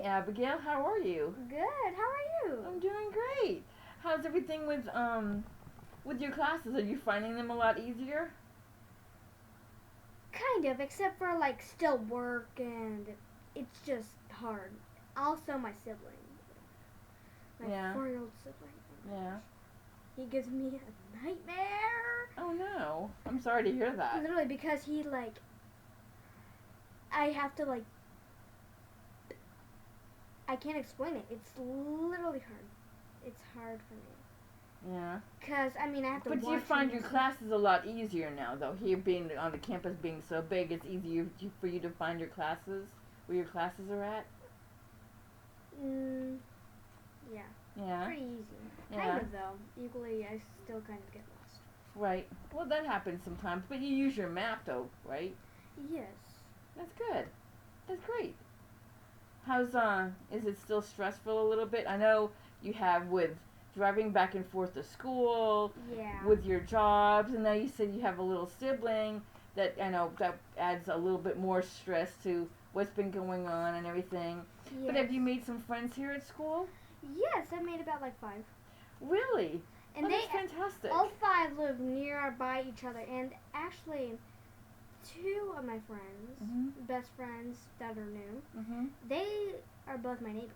Abigail. How are you? Good. How are you? I'm doing great. How's everything with your classes? Are you finding them a lot easier? Kind of, except for like still work and it's just hard. Also, my sibling, my Yeah. 4-year-old sibling. Yeah. He gives me a nightmare. Oh no. I'm sorry to hear that. Literally, because I have to I can't explain it. It's literally hard. It's hard for me. Yeah. Cause I mean, I have to. But you watch find him your classes a lot easier now, though. Here being on the campus being so big, it's easier for you to find your classes where your classes are at. Mm, yeah. Yeah. Pretty easy. Yeah. Kind of though. Equally, I still kind of get lost. Right. Well, that happens sometimes, but you use your map, though, right? Yes. That's good. That's great. How's is it still stressful a little bit? I know you have with driving back and forth to school, Yeah. with your jobs, and now you said you have a little sibling that I know that adds a little bit more stress to what's been going on and everything. Yes. But have you made some friends here at school? Yes, I made about like 5. Really? And Oh, they that's fantastic. all 5 live nearby each other. And actually, 2 of my friends, best friends that are new, they are both my neighbors.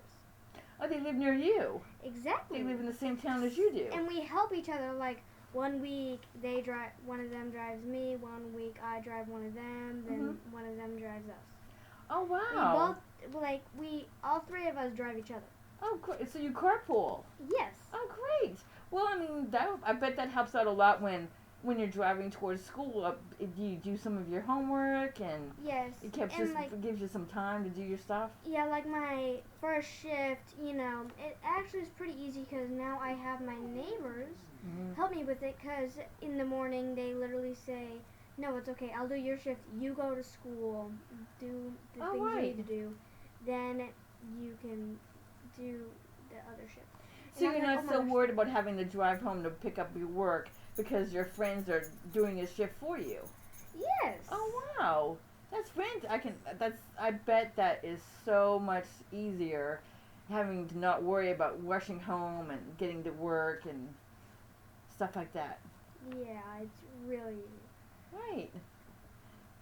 Oh, they live near you. Exactly. They live in the same town as you do. And we help each other. Like 1 week they drive, one of them drives me. 1 week I drive one of them. Then one of them drives us. Oh wow. We both we all 3 of us drive each other. Oh, so you carpool. Yes. Oh, great. Well, I mean, I bet that helps out a lot when you're driving towards school. Do you do some of your homework and yes, it gives you some time to do your stuff? Yeah, like my first shift, it actually is pretty easy because now I have my neighbors help me with it. Because in the morning they literally say, "No, it's okay. I'll do your shift. You go to school, do the things you need to do, then you can do the other shift." So you're not so worried about having to drive home to pick up your work because your friends are doing a shift for you. Yes. Oh wow, that's fantastic. I bet that is so much easier, having to not worry about rushing home and getting to work and stuff like that. Yeah, it's really easy. Right.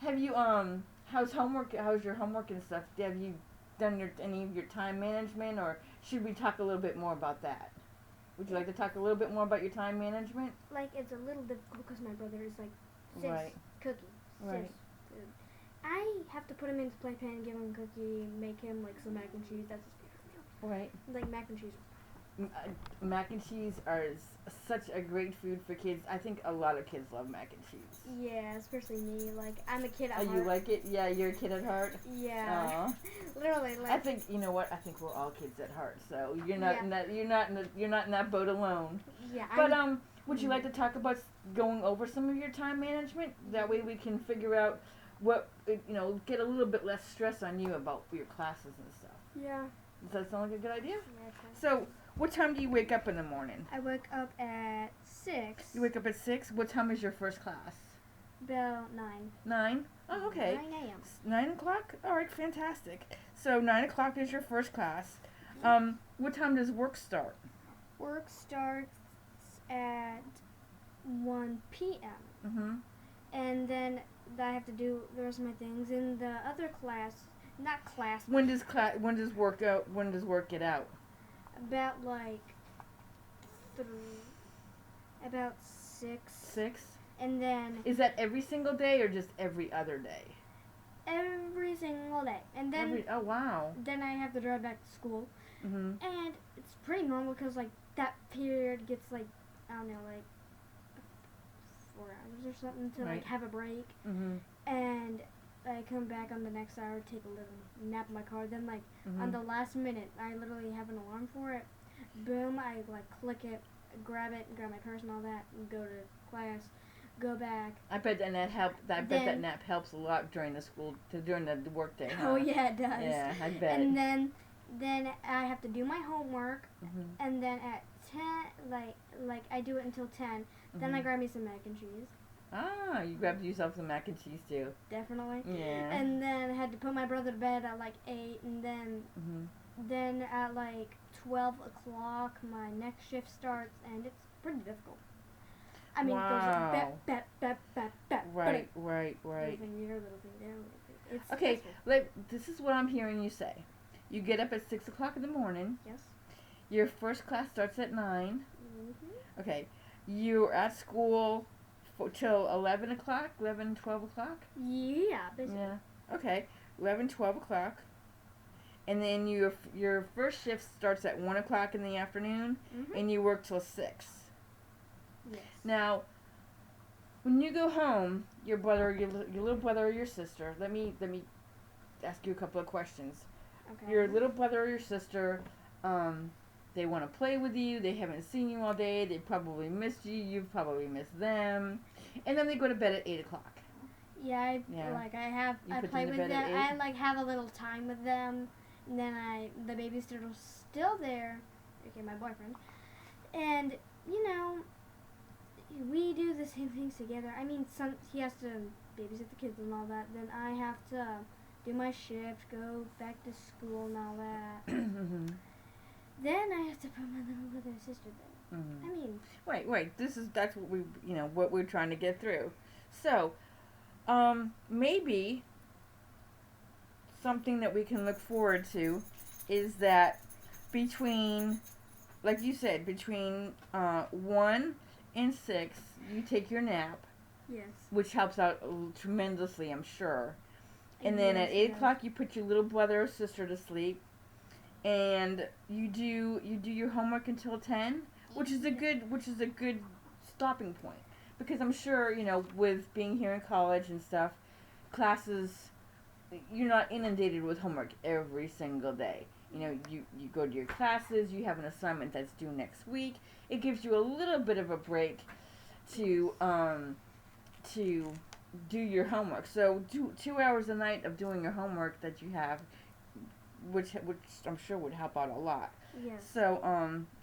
Have you how's homework? How's your homework and stuff? Have you done any of your time management, or should we talk a little bit more about that? Would you like to talk a little bit more about your time management? Like, it's a little difficult because my brother is like 6 Right. cookie. Right. Food. I have to put him into playpen, give him a cookie, make him like some mac and cheese. That's his favorite meal. Right. Like mac and cheese. Mac and cheese are such a great food for kids. I think a lot of kids love mac and cheese. Yeah, especially me. Like, I'm a kid at Oh, heart. you like it? Yeah, you're a kid at heart? Yeah. Aww. Literally, like. I think, you know what? I think we're all kids at heart. So you're not in that you're not in that boat alone. Yeah. But would you like to talk about going over some of your time management? That way we can figure out what get a little bit less stress on you about your classes and stuff. Yeah. Does that sound like a good idea? Yeah. So, what time do you wake up in the morning? I wake up at 6. You wake up at 6? What time is your first class? About 9. 9? Oh, okay. 9 a.m. 9 o'clock? Alright, fantastic. So, 9 o'clock is your first class. What time does work start? Work starts at 1 p.m. And then I have to do the rest of my things. In the other class, not class. When does work get out? About like 6. 6? And then Is that every single day or just every other day? every single day. And then Oh wow. then I have to drive back to school. Mhm. And it's pretty normal because like that period gets like, I don't know, like 4 hours or something to like have a break. And I come back on the next hour, take a little nap in my car. Then like on the last minute, I literally have an alarm for it. Boom, I like click it, grab my purse and all that, and go to class. Go back. I bet that that nap helps a lot during the work day. Huh? Oh yeah, it does. Yeah, I bet. And then I have to do my homework, and then at 10, like I do it until 10. Then I grab me some mac and cheese. Ah, you grabbed yourself some mac and cheese too. Definitely. Yeah. And then I had to put my brother to bed at like 8, and then then at like 12 o'clock, my next shift starts, and it's pretty difficult. I mean, it goes Wow. Right. Little thing here, little thing there, little thing. It's Okay, stressful. this is what I'm hearing you say. You get up at 6 o'clock in the morning. Yes. Your first class starts at 9. Mm-hmm. Okay, you're at school till 11 o'clock, 11, 12 o'clock? Yeah, basically. Yeah. Okay, 11, 12 o'clock. And then your first shift starts at 1 o'clock in the afternoon, Mm-hmm. and you work till 6. Yes. Now, when you go home, your little brother or your sister, let me ask you a couple of questions. Okay. Your little brother or your sister, they want to play with you. They haven't seen you all day. They probably missed you. You've probably missed them. And then they go to bed at 8 o'clock. Yeah, I play with them. I have a little time with them, and then the babysitter's still there. Okay, my boyfriend, and we do the same things together. I mean, he has to babysit the kids and all that. Then I have to do my shift, go back to school and all that. Then I have to put my little brother and sister there. I mean, wait. That's what we're trying to get through. So, maybe something that we can look forward to is that between, like you said, between 1 and 6, you take your nap. yes. Which helps out tremendously, I'm sure. And then at 8 o'clock, you put your little brother or sister to sleep, and you do your homework until 10, which is a good stopping point, because I'm sure with being here in college and stuff, classes, you're not inundated with homework every single day. You go to your classes, you have an assignment that's due next week. It gives you a little bit of a break to do your homework. So do 2 hours a night of doing your homework that you have, which I'm sure would help out a lot. Yes. So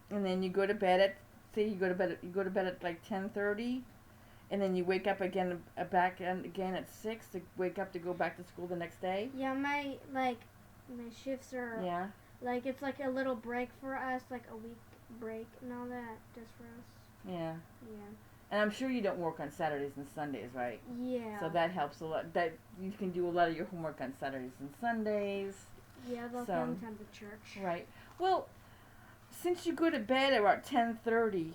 and then you go to bed at, say you go to bed at like 10:30, and then you wake up again again at 6 to wake up to go back to school the next day. Yeah, my shifts are it's like a little break for us, like a week break and all that, just for us. Yeah. Yeah. And I'm sure you don't work on Saturdays and Sundays, right? Yeah. So that helps a lot. That you can do a lot of your homework on Saturdays and Sundays. Yeah, they'll come time to church. Right. Well, since you go to bed at about 10:30,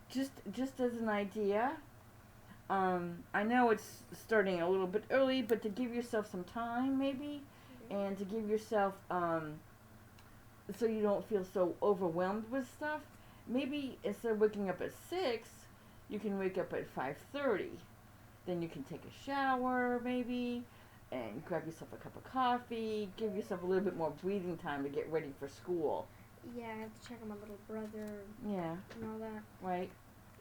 just as an idea, I know it's starting a little bit early, but to give yourself some time maybe, and to give yourself so you don't feel so overwhelmed with stuff, maybe instead of waking up at 6, you can wake up at 5:30. Then you can take a shower maybe, and grab yourself a cup of coffee, give yourself a little bit more breathing time to get ready for school. Yeah, I have to check on my little brother. Yeah. And all that. Right.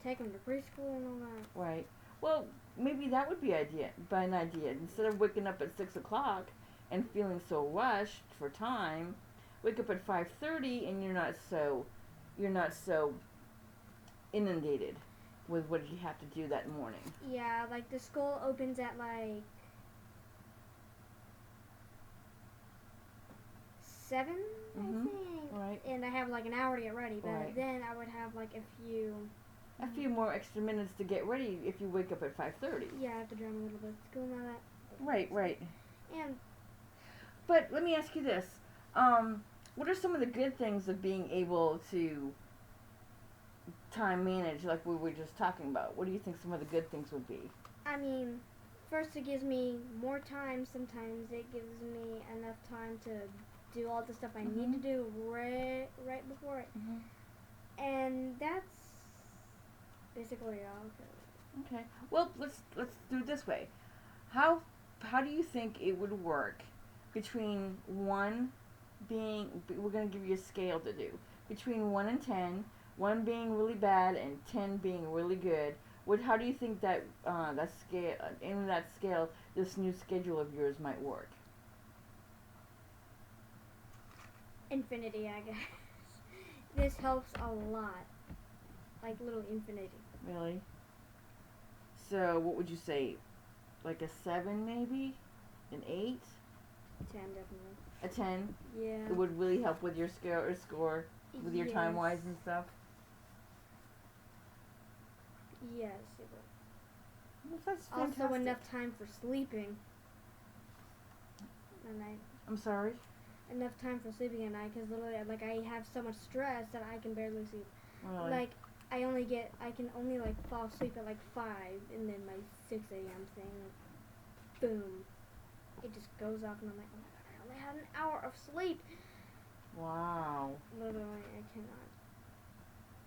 Take him to preschool and all that. Right. Well, maybe that would be an idea. Instead of waking up at 6 o'clock and feeling so rushed for time, wake up at 5:30 and you're not so inundated with what you have to do that morning. Yeah, like the school opens at like 7, I think. Right. And I have like an hour to get ready, but Right. then I would have like a few more extra minutes to get ready if you wake up at 5:30. Yeah, I have to drive a little bit to school and all that. Right. And But let me ask you this. What are some of the good things of being able to time manage like we were just talking about? What do you think some of the good things would be? I mean, first it gives me more time. Sometimes it gives me enough time to do all the stuff I need to do right before it. And that's basically all. Okay. Well, let's do it this way. How do you think it would work between 1 being, we're going to give you a scale to do, between 1 and 10, 1 being really bad and 10 being really good? How do you think that that scale, in that scale, this new schedule of yours might work? Infinity, I guess. This helps a lot. Like little infinity. Really? So what would you say? Like a 7 maybe? An 8? 10 definitely. a 10? Yeah. It would really help with your score with your time wise and stuff. Yes, it would. Well, that's fantastic. Also enough time for sleeping at night. I'm sorry? Enough time for sleeping at night, because literally, like, I have so much stress that I can barely sleep. Really? Like, I can only, like, fall asleep at, like, 5, and then my 6 a.m. thing, boom, it just goes off, and I'm like, oh my god, I only had an hour of sleep. Wow. Literally, I cannot.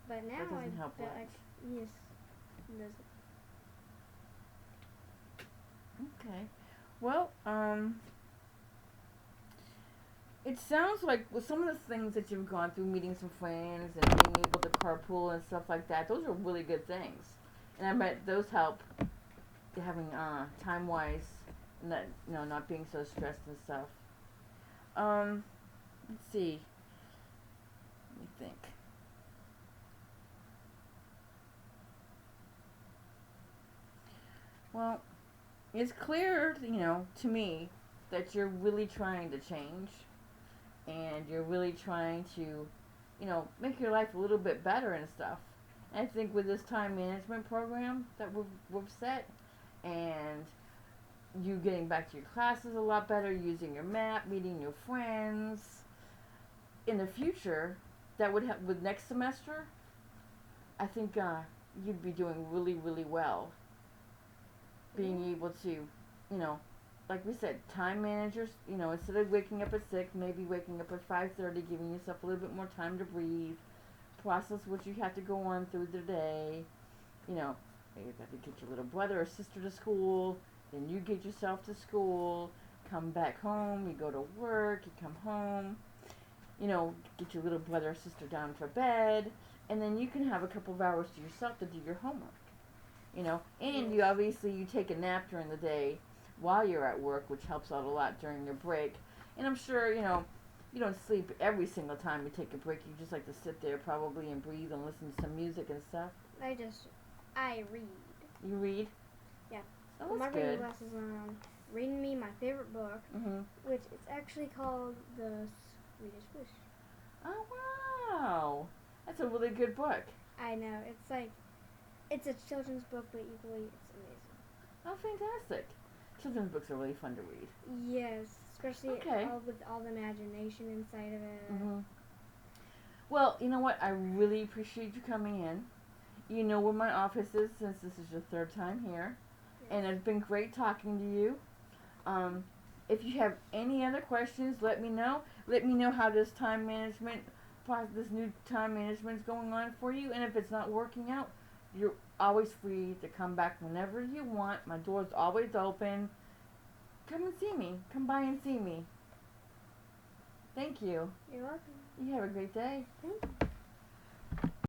But now That doesn't help much. Yes, it doesn't. Okay. Well, it sounds like with some of the things that you've gone through, meeting some friends and being able to carpool and stuff like that, those are really good things. And I bet those help having time wise, not being so stressed and stuff. Let's see. Let me think. Well, it's clear, to me that you're really trying to change and you're really trying to, make your life a little bit better and stuff. And I think with this time management program that we've set and you getting back to your classes a lot better, using your map, meeting new friends, in the future, that would have, with next semester, I think you'd be doing really, really well. Being able to, like we said, time managers, instead of waking up at 6, maybe waking up at 5:30, giving yourself a little bit more time to breathe, process what you have to go on through the day. Maybe you got to get your little brother or sister to school, then you get yourself to school, come back home, you go to work, you come home, get your little brother or sister down for bed, and then you can have a couple of hours to yourself to do your homework. And you take a nap during the day while you're at work, which helps out a lot during your break. And I'm sure, you don't sleep every single time you take a break. You just like to sit there probably and breathe and listen to some music and stuff. I read. You read? Yeah. Oh, my that's reading good. classes reading me my favorite book, which it's actually called The Swedish Fish. Oh, wow. That's a really good book. I know. It's a children's book, but equally it's amazing. Oh, fantastic. Children's books are really fun to read. Yes, especially with all the imagination inside of it. Mm-hmm. Well, you know what? I really appreciate you coming in. You know where my office is since this is your 3rd time here. Yes. And it's been great talking to you. If you have any other questions, let me know. Let me know how this new time management is going on for you. And if it's not working out, you're always free to come back whenever you want. My door's always open. Come and see me. Come by and see me. Thank you. You're welcome. You have a great day. Thank you.